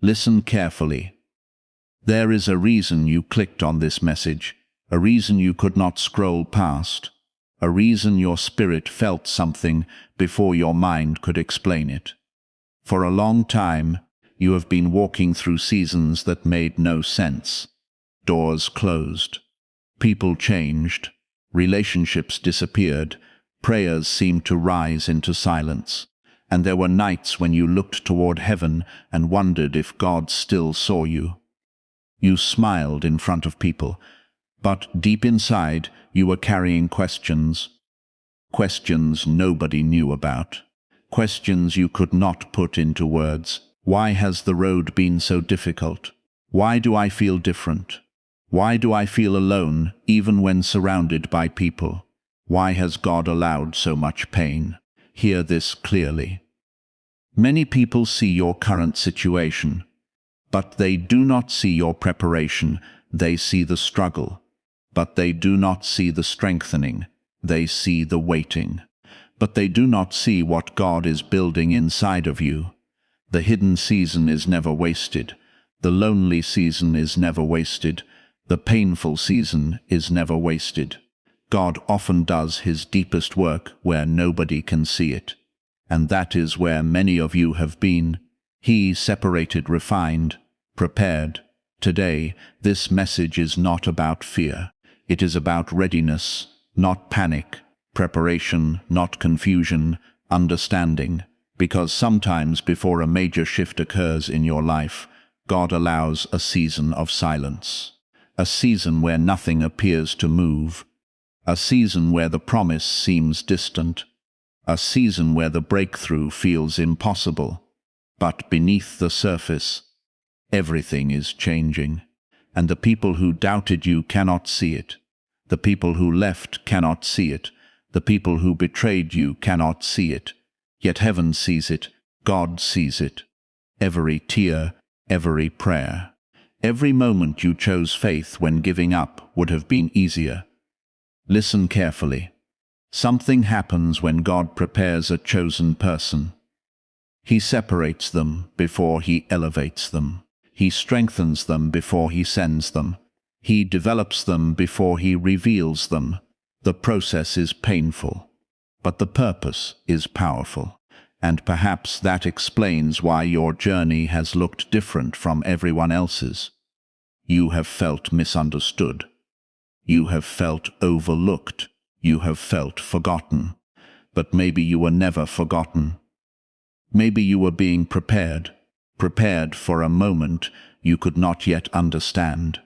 Listen carefully. There is a reason you clicked on this message, a reason you could not scroll past, a reason your spirit felt something before your mind could explain it. For a long time, you have been walking through seasons that made no sense. Doors closed. People changed. Relationships disappeared. Prayers seemed to rise into silence. And there were nights when you looked toward heaven and wondered if God still saw you. You smiled in front of people, but deep inside you were carrying questions. Questions nobody knew about. Questions you could not put into words. Why has the road been so difficult? Why do I feel different? Why do I feel alone, even when surrounded by people? Why has God allowed so much pain? Hear this clearly. Many people see your current situation, but they do not see your preparation. They see the struggle, but they do not see the strengthening. They see the waiting, but they do not see what God is building inside of you. The hidden season is never wasted. The lonely season is never wasted. The painful season is never wasted. God often does his deepest work where nobody can see it. And that is where many of you have been. He separated, refined, prepared. Today, this message is not about fear. It is about readiness, not panic, preparation, not confusion, understanding. Because sometimes before a major shift occurs in your life, God allows a season of silence. A season where nothing appears to move. A season where the promise seems distant. A season where the breakthrough feels impossible. But beneath the surface, everything is changing. And the people who doubted you cannot see it. The people who left cannot see it. The people who betrayed you cannot see it. Yet heaven sees it, God sees it. Every tear, every prayer. Every moment you chose faith when giving up would have been easier. Listen carefully. Something happens when God prepares a chosen person. He separates them before he elevates them. He strengthens them before he sends them. He develops them before he reveals them. The process is painful, but the purpose is powerful. And perhaps that explains why your journey has looked different from everyone else's. You have felt misunderstood. You have felt overlooked. You have felt forgotten. But maybe you were never forgotten. Maybe you were being prepared for a moment you could not yet understand.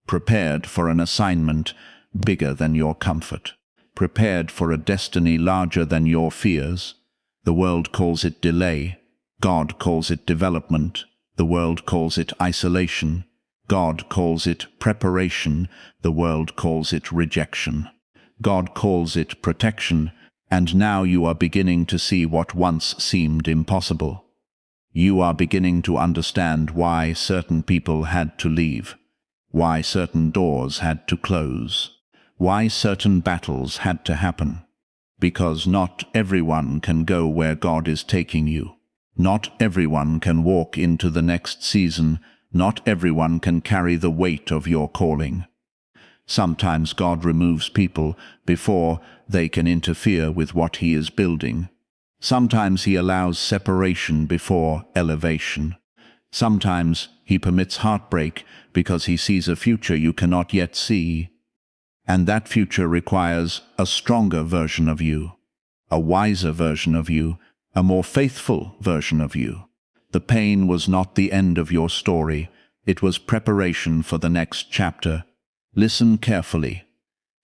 Prepared for an assignment bigger than your comfort. Prepared for a destiny larger than your fears. The world calls it delay. God calls it development. The world calls it isolation. God calls it preparation. The world calls it rejection. God calls it protection. And now you are beginning to see what once seemed impossible. You are beginning to understand why certain people had to leave. Why certain doors had to close. Why certain battles had to happen. Because not everyone can go where God is taking you. Not everyone can walk into the next season. Not everyone can carry the weight of your calling. Sometimes God removes people before they can interfere with what he is building. Sometimes he allows separation before elevation. Sometimes he permits heartbreak because he sees a future you cannot yet see. And that future requires a stronger version of you, a wiser version of you, a more faithful version of you. The pain was not the end of your story. It was preparation for the next chapter. Listen carefully.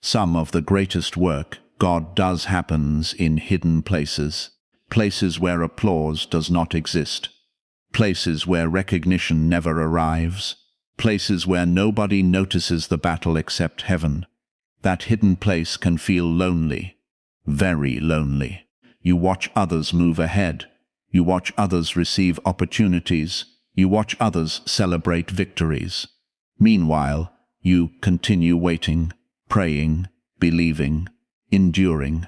Some of the greatest work God does happens in hidden places. Places where applause does not exist. Places where recognition never arrives. Places where nobody notices the battle except heaven. That hidden place can feel lonely, very lonely. You watch others move ahead. You watch others receive opportunities. You watch others celebrate victories. Meanwhile, you continue waiting, praying, believing, enduring.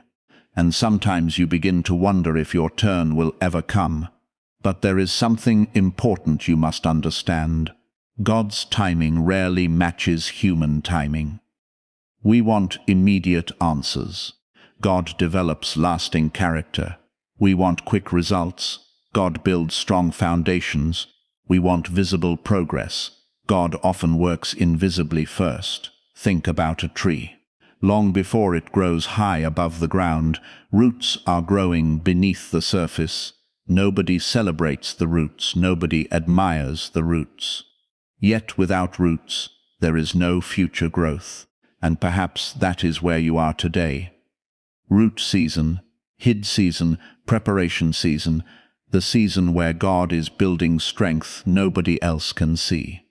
And sometimes you begin to wonder if your turn will ever come. But there is something important you must understand. God's timing rarely matches human timing. We want immediate answers. God develops lasting character. We want quick results. God builds strong foundations. We want visible progress. God often works invisibly first. Think about a tree. Long before it grows high above the ground, roots are growing beneath the surface. Nobody celebrates the roots. Nobody admires the roots. Yet without roots, there is no future growth. And perhaps that is where you are today. Root season, hid season, preparation season, the season where God is building strength nobody else can see.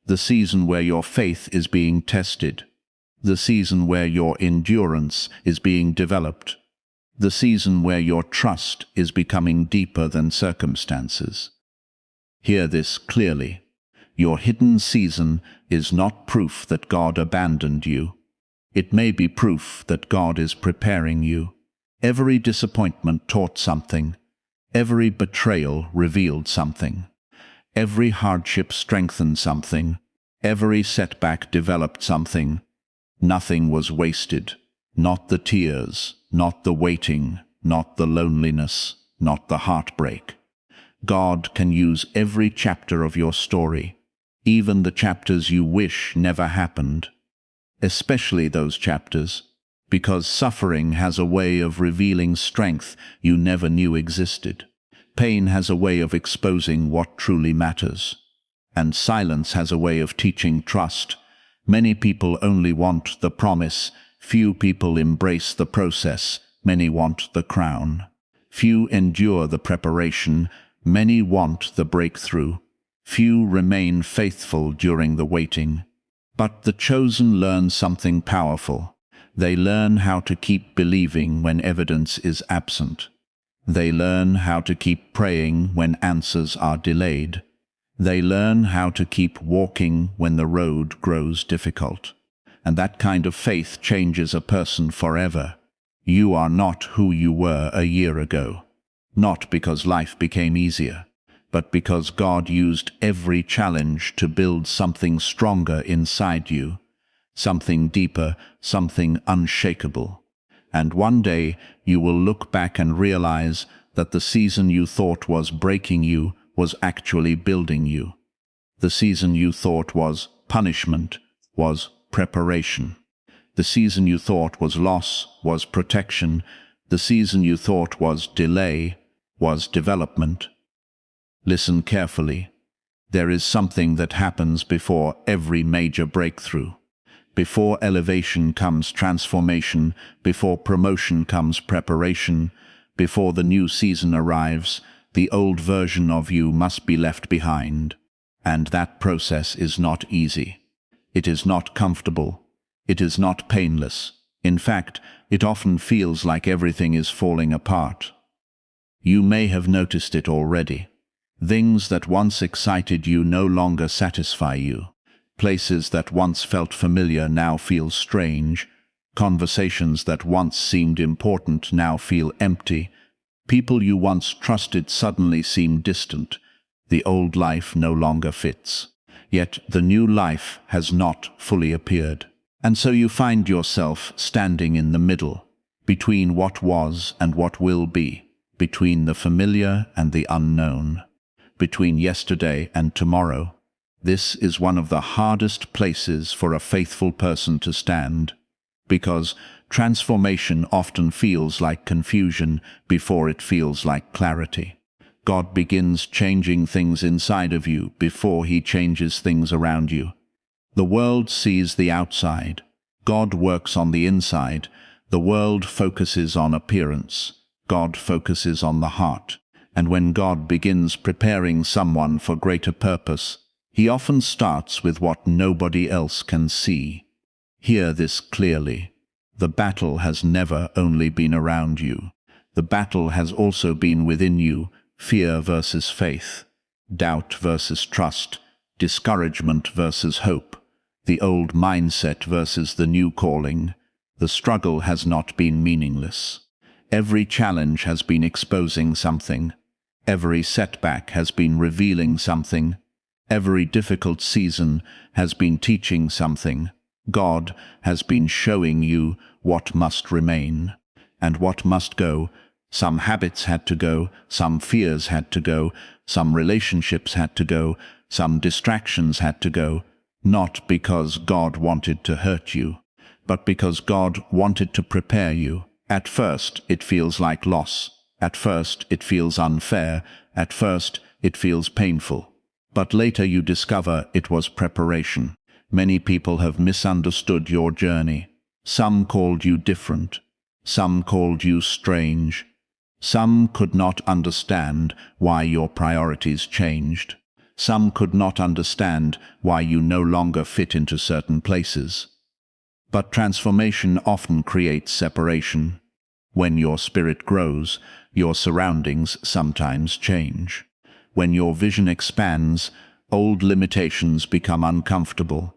The season where your faith is being tested. The season where your endurance is being developed. The season where your trust is becoming deeper than circumstances. Hear this clearly. Your hidden season is not proof that God abandoned you. It may be proof that God is preparing you. Every disappointment taught something. Every betrayal revealed something. Every hardship strengthened something. Every setback developed something. Nothing was wasted. Not the tears, not the waiting, not the loneliness, not the heartbreak. God can use every chapter of your story, even the chapters you wish never happened, especially those chapters, because suffering has a way of revealing strength you never knew existed. Pain has a way of exposing what truly matters. And silence has a way of teaching trust. Many people only want the promise. Few people embrace the process. Many want the crown. Few endure the preparation. Many want the breakthrough. Few remain faithful during the waiting. But the chosen learn something powerful. They learn how to keep believing when evidence is absent. They learn how to keep praying when answers are delayed. They learn how to keep walking when the road grows difficult. And that kind of faith changes a person forever. You are not who you were a year ago. Not because life became easier, but because God used every challenge to build something stronger inside you, something deeper, something unshakable. And one day you will look back and realize that the season you thought was breaking you was actually building you. The season you thought was punishment was preparation. The season you thought was loss was protection. The season you thought was delay was development. Listen carefully. There is something that happens before every major breakthrough. Before elevation comes transformation. Before promotion comes preparation. Before the new season arrives, the old version of you must be left behind. And that process is not easy. It is not comfortable. It is not painless. In fact, it often feels like everything is falling apart. You may have noticed it already. Things that once excited you no longer satisfy you. Places that once felt familiar now feel strange. Conversations that once seemed important now feel empty. People you once trusted suddenly seem distant. The old life no longer fits. Yet the new life has not fully appeared. And so you find yourself standing in the middle, between what was and what will be, between the familiar and the unknown, between yesterday and tomorrow. This is one of the hardest places for a faithful person to stand, because transformation often feels like confusion before it feels like clarity. God begins changing things inside of you before He changes things around you. The world sees the outside. God works on the inside. The world focuses on appearance. God focuses on the heart. And when God begins preparing someone for greater purpose, He often starts with what nobody else can see. Hear this clearly. The battle has never only been around you. The battle has also been within you. Fear versus faith, doubt versus trust, discouragement versus hope, the old mindset versus the new calling. The struggle has not been meaningless. Every challenge has been exposing something. Every setback has been revealing something. Every difficult season has been teaching something. God has been showing you what must remain and what must go. Some habits had to go, some fears had to go, some relationships had to go, some distractions had to go, not because God wanted to hurt you, but because God wanted to prepare you. At first, it feels like loss. At first, it feels unfair. At first, it feels painful. But later you discover it was preparation. Many people have misunderstood your journey. Some called you different. Some called you strange. Some could not understand why your priorities changed. Some could not understand why you no longer fit into certain places. But transformation often creates separation. When your spirit grows, your surroundings sometimes change. When your vision expands, old limitations become uncomfortable.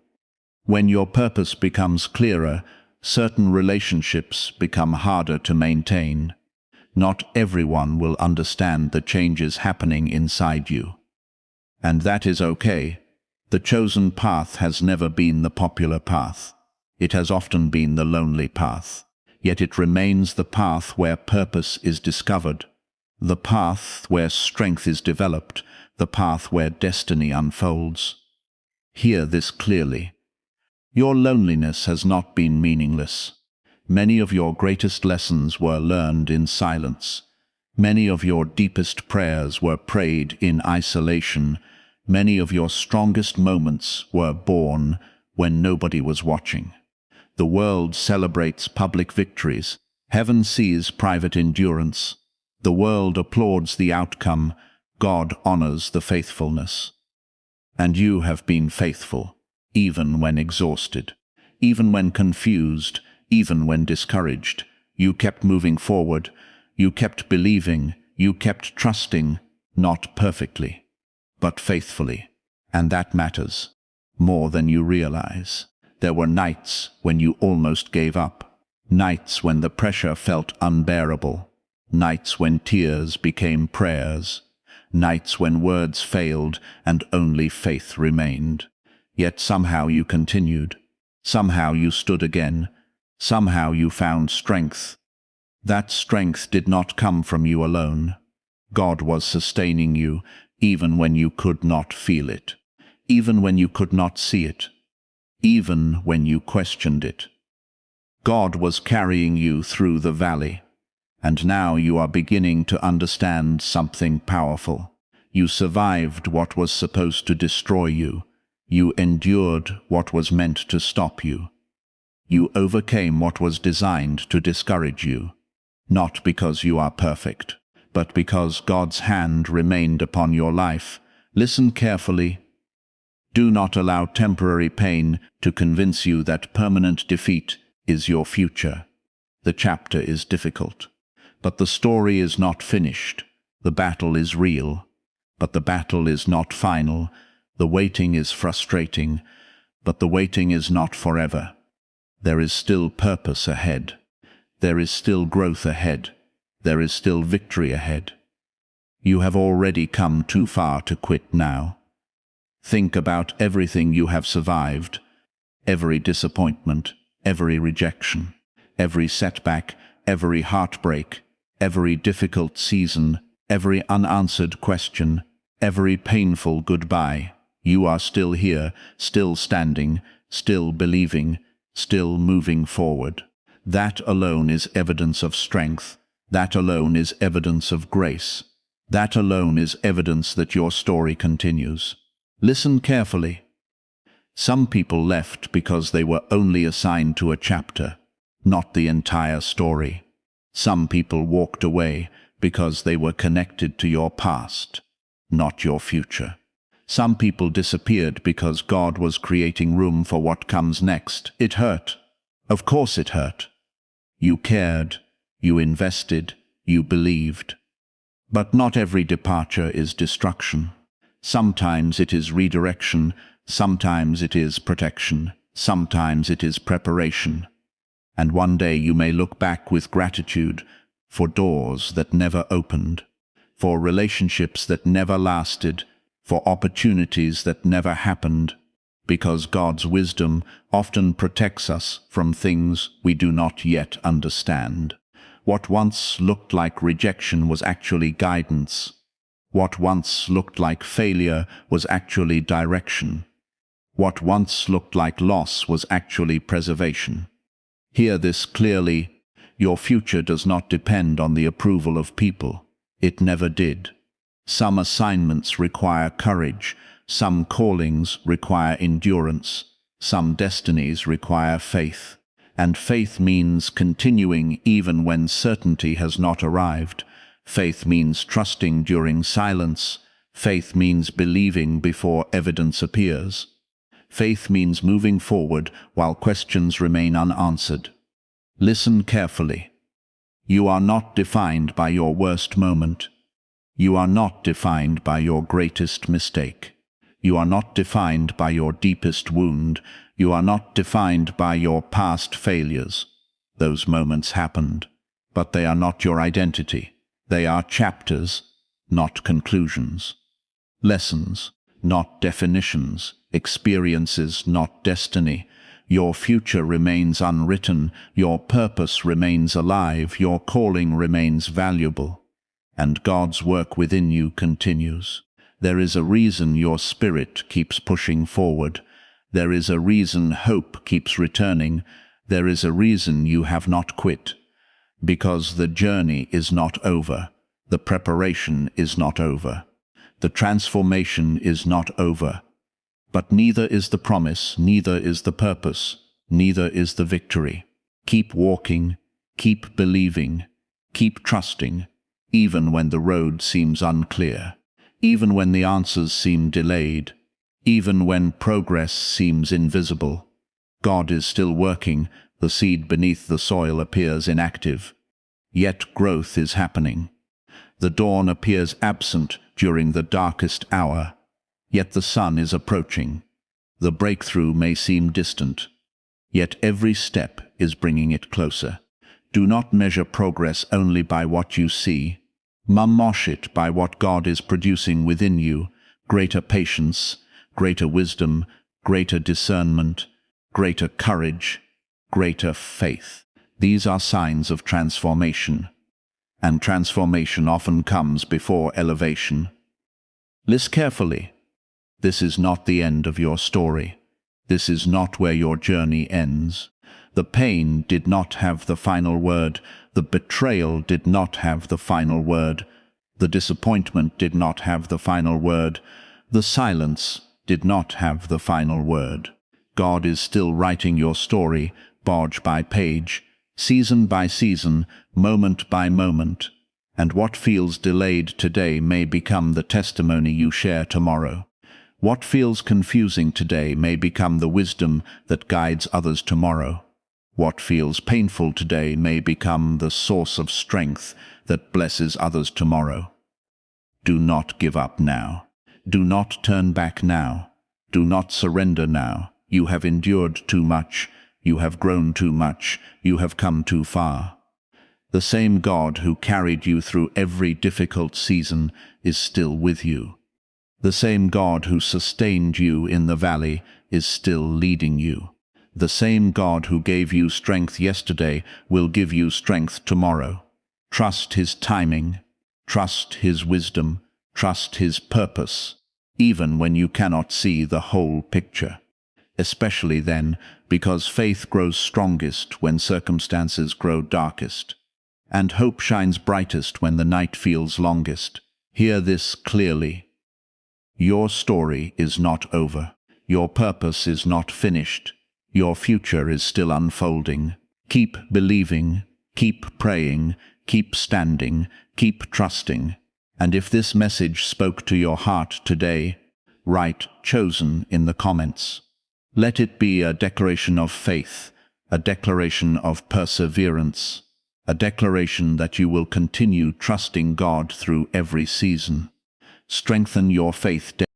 When your purpose becomes clearer, certain relationships become harder to maintain. Not everyone will understand the changes happening inside you. And that is okay. The chosen path has never been the popular path. It has often been the lonely path. Yet it remains the path where purpose is discovered, the path where strength is developed, the path where destiny unfolds. Hear this clearly. Your loneliness has not been meaningless. Many of your greatest lessons were learned in silence. Many of your deepest prayers were prayed in isolation. Many of your strongest moments were born when nobody was watching. The world celebrates public victories. Heaven sees private endurance. The world applauds the outcome. God honors the faithfulness. And you have been faithful, even when exhausted, even when confused, even when discouraged. You kept moving forward. You kept believing. You kept trusting, not perfectly, but faithfully. And that matters more than you realize. There were nights when you almost gave up, nights when the pressure felt unbearable, nights when tears became prayers, nights when words failed and only faith remained. Yet somehow you continued. Somehow you stood again. Somehow you found strength. That strength did not come from you alone. God was sustaining you, even when you could not feel it, even when you could not see it, even when you questioned it. God was carrying you through the valley, and now you are beginning to understand something powerful. You survived what was supposed to destroy you. You endured what was meant to stop you. You overcame what was designed to discourage you, not because you are perfect, but because God's hand remained upon your life. Listen carefully. Do not allow temporary pain to convince you that permanent defeat is your future. The chapter is difficult, but the story is not finished. The battle is real, but the battle is not final. The waiting is frustrating, but the waiting is not forever. There is still purpose ahead. There is still growth ahead. There is still victory ahead. You have already come too far to quit now. Think about everything you have survived, every disappointment, every rejection, every setback, every heartbreak, every difficult season, every unanswered question, every painful goodbye. You are still here, still standing, still believing, still moving forward. That alone is evidence of strength. That alone is evidence of grace. That alone is evidence that your story continues. Listen carefully. Some people left because they were only assigned to a chapter, not the entire story. Some people walked away because they were connected to your past, not your future. Some people disappeared because God was creating room for what comes next. It hurt. Of course it hurt. You cared, you invested, you believed. But not every departure is destruction. Sometimes it is redirection, sometimes it is protection, sometimes it is preparation. And one day you may look back with gratitude for doors that never opened, for relationships that never lasted, for opportunities that never happened, because God's wisdom often protects us from things we do not yet understand. What once looked like rejection was actually guidance. What once looked like failure was actually direction. What once looked like loss was actually preservation. Hear this clearly. Your future does not depend on the approval of people. It never did. Some assignments require courage. Some callings require endurance. Some destinies require faith. And faith means continuing even when certainty has not arrived. Faith means trusting during silence. Faith means believing before evidence appears. Faith means moving forward while questions remain unanswered. Listen carefully. You are not defined by your worst moment. You are not defined by your greatest mistake. You are not defined by your deepest wound. You are not defined by your past failures. Those moments happened, but they are not your identity. They are chapters, not conclusions. Lessons, not definitions. Experiences, not destiny. Your future remains unwritten. Your purpose remains alive. Your calling remains valuable. And God's work within you continues. There is a reason your spirit keeps pushing forward. There is a reason hope keeps returning. There is a reason you have not quit. Because the journey is not over. The preparation is not over. The transformation is not over. But neither is the promise, neither is the purpose, neither is the victory. Keep walking, keep believing, keep trusting, even when the road seems unclear, even when the answers seem delayed, even when progress seems invisible. God is still working. The seed beneath the soil appears inactive. Yet growth is happening. The dawn appears absent during the darkest hour. Yet the sun is approaching. The breakthrough may seem distant. Yet every step is bringing it closer. Do not measure progress only by what you see. Measure it by what God is producing within you. Greater patience, greater wisdom, greater discernment, greater courage, greater faith. These are signs of transformation. And transformation often comes before elevation. Listen carefully. This is not the end of your story. This is not where your journey ends. The pain did not have the final word. The betrayal did not have the final word. The disappointment did not have the final word. The silence did not have the final word. God is still writing your story, page by page, season by season, moment by moment. And what feels delayed today may become the testimony you share tomorrow. What feels confusing today may become the wisdom that guides others tomorrow. What feels painful today may become the source of strength that blesses others tomorrow. Do not give up now. Do not turn back now. Do not surrender now. You have endured too much. You have grown too much. You have come too far. The same God who carried you through every difficult season is still with you. The same God who sustained you in the valley is still leading you. The same God who gave you strength yesterday will give you strength tomorrow. Trust His timing. Trust His wisdom. Trust His purpose, even when you cannot see the whole picture. Especially then, because faith grows strongest when circumstances grow darkest. And hope shines brightest when the night feels longest. Hear this clearly. Your story is not over. Your purpose is not finished. Your future is still unfolding. Keep believing, keep praying, keep standing, keep trusting. And if this message spoke to your heart today, write "chosen" in the comments. Let it be a declaration of faith, a declaration of perseverance, a declaration that you will continue trusting God through every season. Strengthen your faith daily.